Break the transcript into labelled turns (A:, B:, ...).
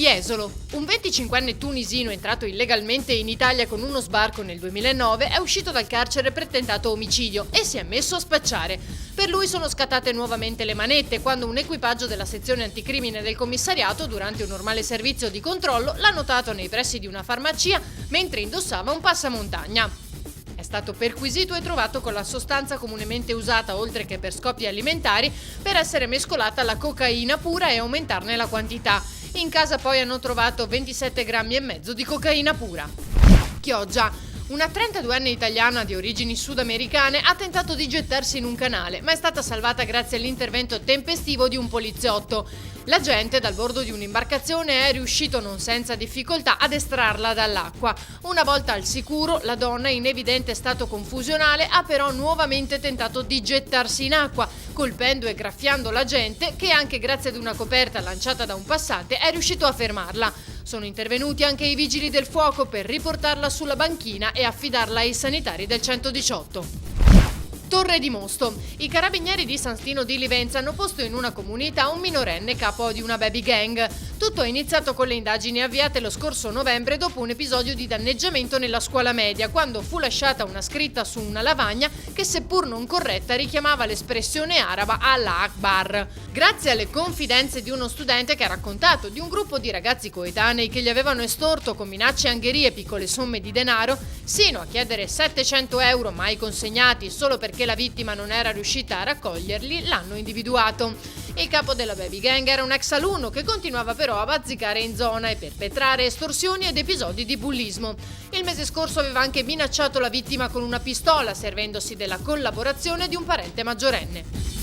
A: Jesolo. Un 25enne tunisino entrato illegalmente in Italia con uno sbarco nel 2009 è uscito dal carcere per tentato omicidio e si è messo a spacciare. Per lui sono scattate nuovamente le manette quando un equipaggio della sezione anticrimine del commissariato, durante un normale servizio di controllo, l'ha notato nei pressi di una farmacia mentre indossava un passamontagna. È stato perquisito e trovato con la sostanza comunemente usata, oltre che per scopi alimentari, per essere mescolata alla cocaina pura e aumentarne la quantità. In casa poi hanno trovato 27,5 grammi di cocaina pura. Chioggia. Una 32enne italiana di origini sudamericane ha tentato di gettarsi in un canale, ma è stata salvata grazie all'intervento tempestivo di un poliziotto. L'agente, dal bordo di un'imbarcazione, è riuscito non senza difficoltà ad estrarla dall'acqua. Una volta al sicuro, la donna, in evidente stato confusionale, ha però nuovamente tentato di gettarsi in acqua, colpendo e graffiando l'agente che, anche grazie ad una coperta lanciata da un passante, è riuscito a fermarla. Sono intervenuti anche i vigili del fuoco per riportarla sulla banchina e affidarla ai sanitari del 118. Torre di Mosto. I carabinieri di San Stino di Livenza hanno posto in una comunità un minorenne capo di una baby gang. Tutto è iniziato con le indagini avviate lo scorso novembre dopo un episodio di danneggiamento nella scuola media, quando fu lasciata una scritta su una lavagna che, seppur non corretta, richiamava l'espressione araba Allah Akbar. Grazie alle confidenze di uno studente che ha raccontato di un gruppo di ragazzi coetanei che gli avevano estorto con minacce e angherie piccole somme di denaro, sino a chiedere 700 euro mai consegnati solo perché la vittima non era riuscita a raccoglierli, l'hanno individuato. Il capo della baby gang era un ex alunno che continuava però a bazzicare in zona e perpetrare estorsioni ed episodi di bullismo. Il mese scorso aveva anche minacciato la vittima con una pistola, servendosi della collaborazione di un parente maggiorenne.